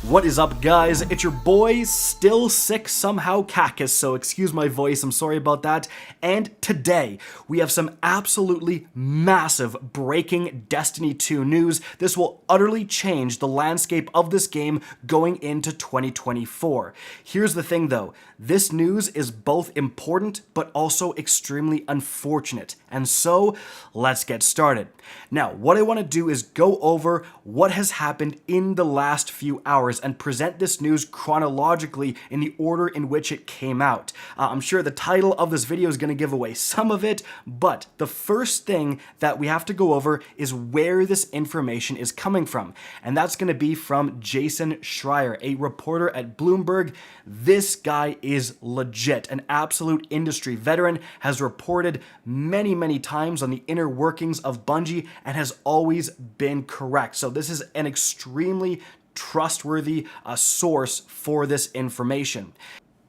What is up, guys? It's your boy, still sick somehow, Cactus, so excuse my voice, I'm sorry about that. And today, we have some absolutely massive breaking Destiny 2 news. This will utterly change the landscape of this game going into 2024. Here's the thing though, this news is both important but also extremely unfortunate. And so, let's get started. Now, what I want to do is go over what has happened in the last few hours and present this news chronologically in the order in which it came out. I'm sure the title of this video is going to give away some of it, but the first thing that we have to go over is where this information is coming from. And that's going to be from Jason Schreier, a reporter at Bloomberg. This guy is legit, an absolute industry veteran, has reported many times on the inner workings of Bungie and has always been correct. So this is an extremely trustworthy source for this information.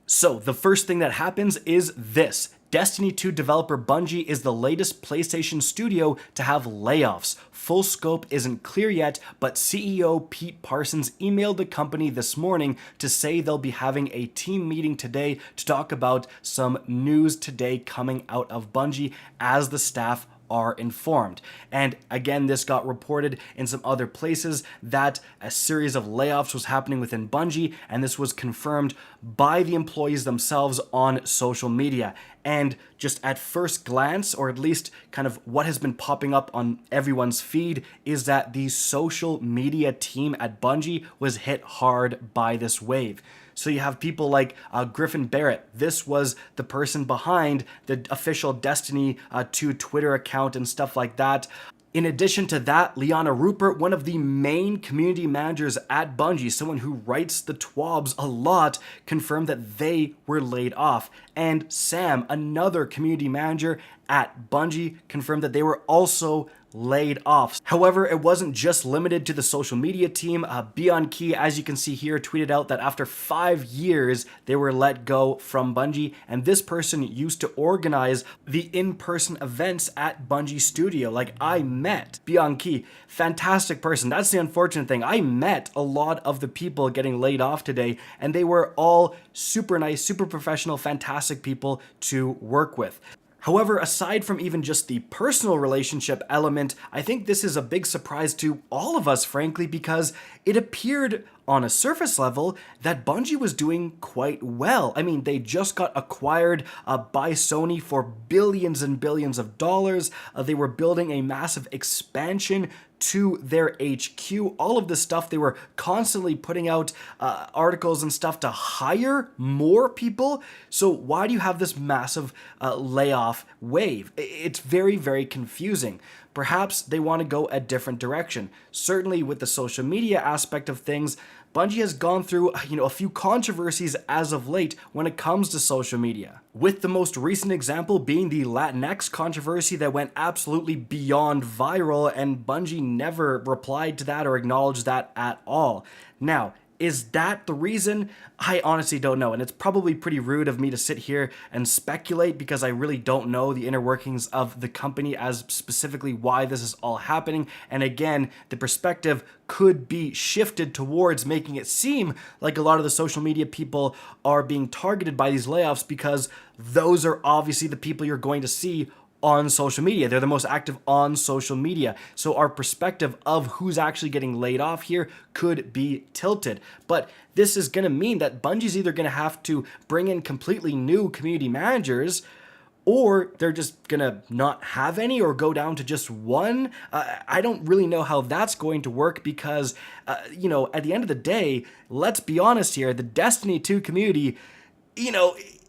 So the first thing that happens is this. Destiny 2 developer Bungie is the latest PlayStation studio to have layoffs. Full scope isn't clear yet, but CEO Pete Parsons emailed the company this morning to say they'll be having a team meeting today to talk about some news today coming out of Bungie as the staff are informed. And again, this got reported in some other places that a series of layoffs was happening within Bungie, and this was confirmed by the employees themselves on social media. And just at first glance, or at least kind of what has been popping up on everyone's feed, is that the social media team at Bungie was hit hard by this wave. So you have people like Griffin Barrett. This was the person behind the official Destiny 2 Twitter account and stuff like that. In addition to that, Liana Rupert, one of the main community managers at Bungie, someone who writes the TWABs a lot, confirmed that they were laid off. And Sam, another community manager at Bungie, confirmed that they were also laid off. However, it wasn't just limited to the social media team. Beyond Key, as you can see here, tweeted out that after 5 years, they were let go from Bungie, and this person used to organize the in-person events at Bungie Studio. Like, I met Beyond Key, fantastic person. That's the unfortunate thing. I met a lot of the people getting laid off today, and they were all super nice, super professional, fantastic people to work with. However, aside from even just the personal relationship element, I think this is a big surprise to all of us, frankly, because it appeared on a surface level that Bungie was doing quite well. I mean, they just got acquired by Sony for billions and billions of dollars. They were building a massive expansion to their HQ. All of this stuff, they were constantly putting out articles and stuff to hire more people. So why do you have this massive layoff wave? It's very confusing. Perhaps they want to go a different direction. Certainly with the social media aspect of things, Bungie has gone through, a few controversies as of late when it comes to social media. With the most recent example being the Latinx controversy that went absolutely beyond viral, and Bungie never replied to that or acknowledged that at all. Now, is that the reason? I honestly don't know, and it's probably pretty rude of me to sit here and speculate because I really don't know the inner workings of the company as specifically why this is all happening. And again, the perspective could be shifted towards making it seem like a lot of the social media people are being targeted by these layoffs because those are obviously the people you're going to see on social media. They're the most active on social media. So our perspective of who's actually getting laid off here could be tilted. But this is going to mean that Bungie's either going to have to bring in completely new community managers, or they're just going to not have any or go down to just one. I don't really know how that's going to work because, at the end of the day, let's be honest here, the Destiny 2 community,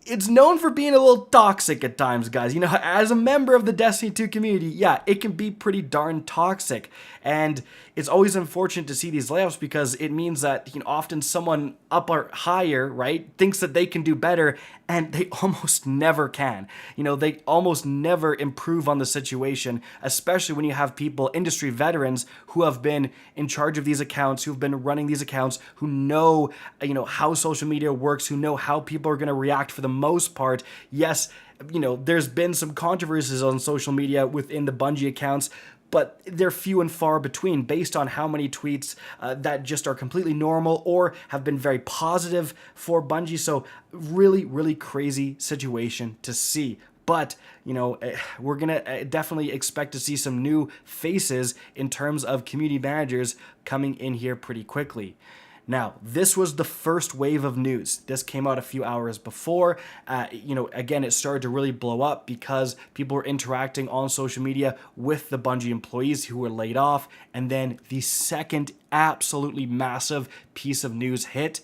it's known for being a little toxic at times, guys. As a member of the Destiny 2 community, yeah, it can be pretty darn toxic. And it's always unfortunate to see these layoffs because it means that, often someone up or higher, right, thinks that they can do better, and they almost never can. They almost never improve on the situation, especially when you have people, industry veterans, who have been in charge of these accounts, who've been running these accounts, who know, how social media works, who know how people are going to react for the most part. Yes, there's been some controversies on social media within the Bungie accounts, but they're few and far between based on how many tweets that just are completely normal or have been very positive for Bungie. So really, really crazy situation to see. But, we're going to definitely expect to see some new faces in terms of community managers coming in here pretty quickly. Now, this was the first wave of news. This came out a few hours before. Again, it started to really blow up because people were interacting on social media with the Bungie employees who were laid off. And then the second absolutely massive piece of news hit.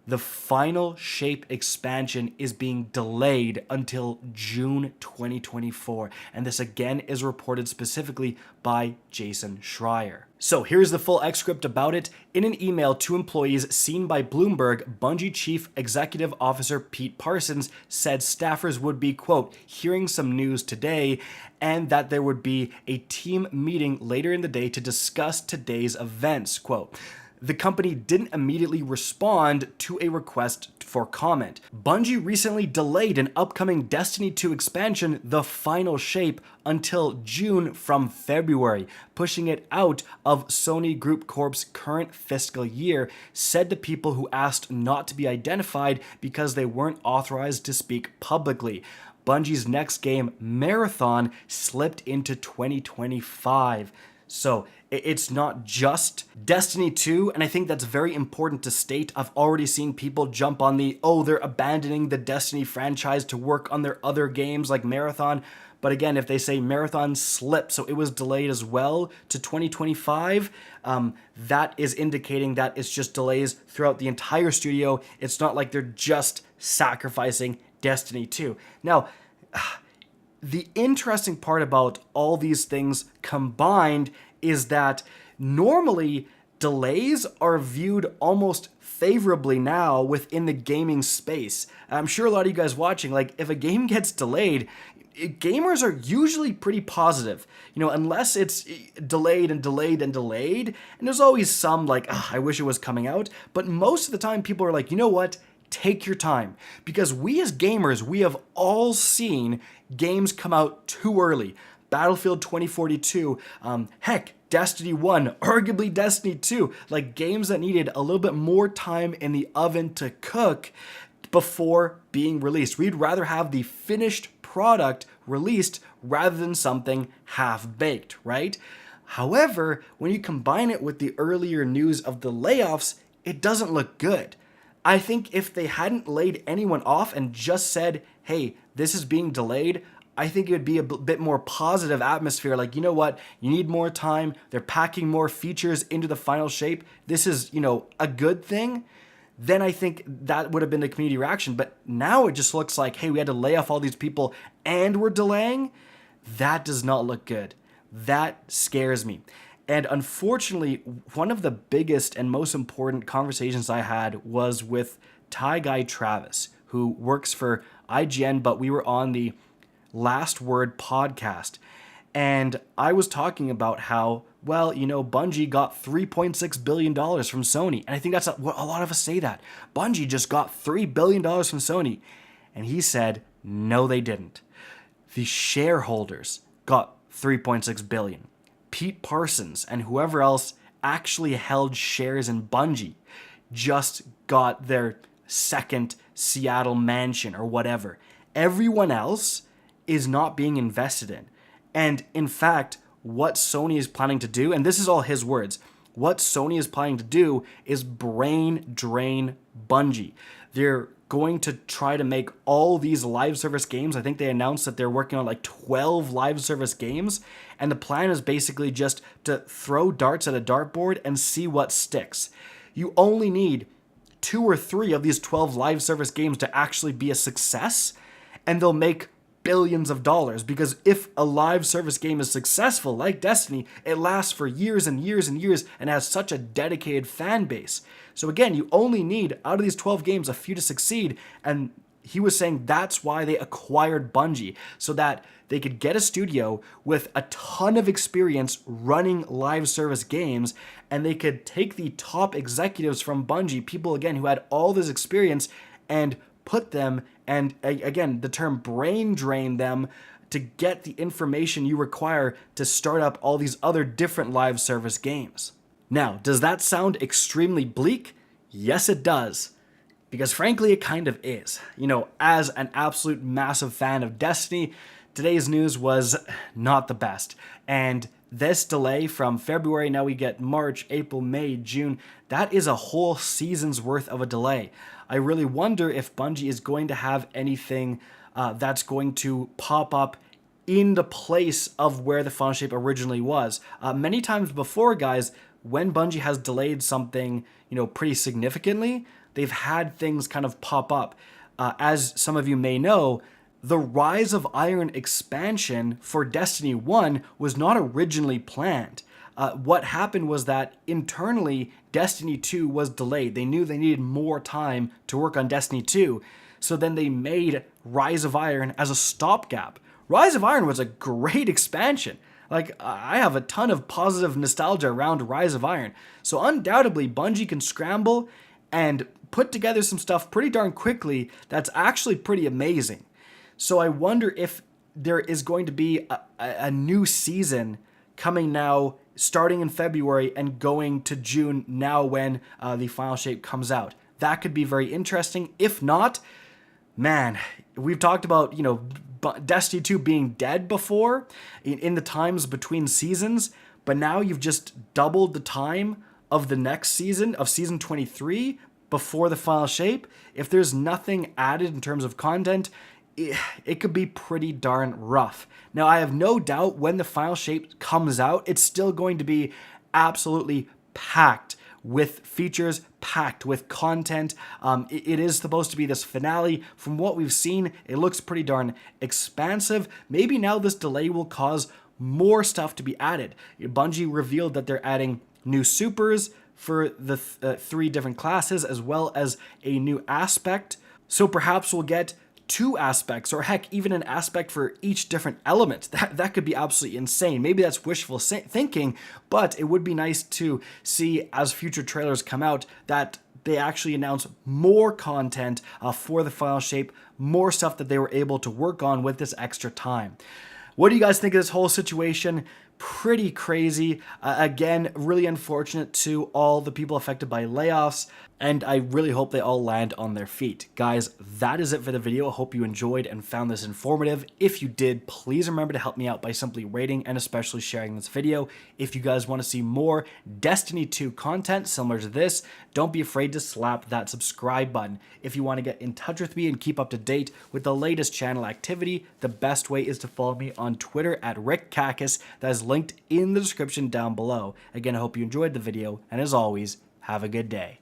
The final shape expansion is being delayed until June 2024, and this again is reported specifically by Jason Schreier. So here's the full excerpt about it. In an email to employees seen by Bloomberg, Bungie Chief Executive Officer Pete Parsons said staffers would be, quote, hearing some news today, and that there would be a team meeting later in the day to discuss today's events, quote. The company didn't immediately respond to a request for comment. Bungie recently delayed an upcoming Destiny 2 expansion, The Final Shape, until June from February, pushing it out of Sony Group Corp's current fiscal year, said the people who asked not to be identified because they weren't authorized to speak publicly. Bungie's next game, Marathon, slipped into 2025. So it's not just Destiny 2, and I think that's very important to state. I've already seen people jump on they're abandoning the Destiny franchise to work on their other games like Marathon. But again, if they say Marathon slipped, so it was delayed as well to 2025, that is indicating that it's just delays throughout the entire studio. It's not like they're just sacrificing Destiny 2. Now, the interesting part about all these things combined is that normally delays are viewed almost favorably now within the gaming space. I'm sure a lot of you guys watching, like if a game gets delayed, gamers are usually pretty positive, unless it's delayed and delayed and delayed. And there's always some like, I wish it was coming out. But most of the time people are like, you know what? Take your time, because we as gamers, we have all seen games come out too early. Battlefield 2042, Destiny 1, arguably Destiny 2, like games that needed a little bit more time in the oven to cook before being released. We'd rather have the finished product released rather than something half-baked, right? However, when you combine it with the earlier news of the layoffs, it doesn't look good. I think if they hadn't laid anyone off and just said, hey, this is being delayed, I think it would be a bit more positive atmosphere. Like, you know what? You need more time. They're packing more features into the final shape. This is, a good thing. Then I think that would have been the community reaction. But now it just looks like, hey, we had to lay off all these people and we're delaying. That does not look good. That scares me. And unfortunately, one of the biggest and most important conversations I had was with Thai guy Travis, who works for IGN, but we were on the Last Word podcast. And I was talking about how, Bungie got $3.6 billion from Sony. And I think that's what a lot of us say that. Bungie just got $3 billion from Sony. And he said, no, they didn't. The shareholders got $3.6 billion. Pete Parsons and whoever else actually held shares in Bungie just got their second Seattle mansion or whatever. Everyone else is not being invested in. And in fact, what Sony is planning to do, and this is all his words, what Sony is planning to do is brain drain Bungie. They're going to try to make all these live service games. I think they announced that they're working on like 12 live service games. And the plan is basically just to throw darts at a dartboard and see what sticks. You only need 2 or 3 of these 12 live service games to actually be a success, and they'll make billions of dollars, because if a live service game is successful, like Destiny, it lasts for years and years and years and has such a dedicated fan base. So again, you only need, out of these 12 games, a few to succeed, and he was saying that's why they acquired Bungie, so that they could get a studio with a ton of experience running live service games, and they could take the top executives from Bungie, people again who had all this experience, and put them, and again, the term brain drain them, to get the information you require to start up all these other different live service games. Now, does that sound extremely bleak? Yes, it does. Because frankly, it kind of is. You know, as an absolute massive fan of Destiny, today's news was not the best. And this delay from February, now we get March, April, May, June, that is a whole season's worth of a delay. I really wonder if Bungie is going to have anything that's going to pop up in the place of where the Final Shape originally was. Many times before, guys, when Bungie has delayed something, you know, pretty significantly, they've had things kind of pop up. As some of you may know, the Rise of Iron expansion for Destiny 1 was not originally planned. What happened was that internally, Destiny 2 was delayed. They knew they needed more time to work on Destiny 2, so then they made Rise of Iron as a stopgap. Rise of Iron was a great expansion. Like, I have a ton of positive nostalgia around Rise of Iron. So undoubtedly, Bungie can scramble and put together some stuff pretty darn quickly that's actually pretty amazing. So I wonder if there is going to be a new season coming now, starting in February and going to June now when the Final Shape comes out. That could be very interesting. If not, man, we've talked about, you know, Destiny 2 being dead before in the times between seasons, but now you've just doubled the time of the next season, of season 23, before the Final Shape. If there's nothing added in terms of content, it could be pretty darn rough. Now, I have no doubt when the Final Shape comes out, it's still going to be absolutely packed with features, packed with content. It is supposed to be this finale. From what we've seen, it looks pretty darn expansive. Maybe now this delay will cause more stuff to be added. Bungie revealed that they're adding new supers for the 3 different classes, as well as a new aspect. So perhaps we'll get 2 aspects, or heck, even an aspect for each different element. That could be absolutely insane. Maybe that's wishful thinking, but it would be nice to see as future trailers come out that they actually announce more content for the Final Shape, more stuff that they were able to work on with this extra time. What do you guys think of this whole situation? Pretty crazy. Again, really unfortunate to all the people affected by layoffs, and I really hope they all land on their feet. Guys, that is it for the video. I hope you enjoyed and found this informative. If you did, please remember to help me out by simply rating and especially sharing this video. If you guys want to see more Destiny 2 content similar to this, don't be afraid to slap that subscribe button. If you want to get in touch with me and keep up to date with the latest channel activity, the best way is to follow me on Twitter at RickCacus. That is linked in the description down below. Again, I hope you enjoyed the video, and as always, have a good day.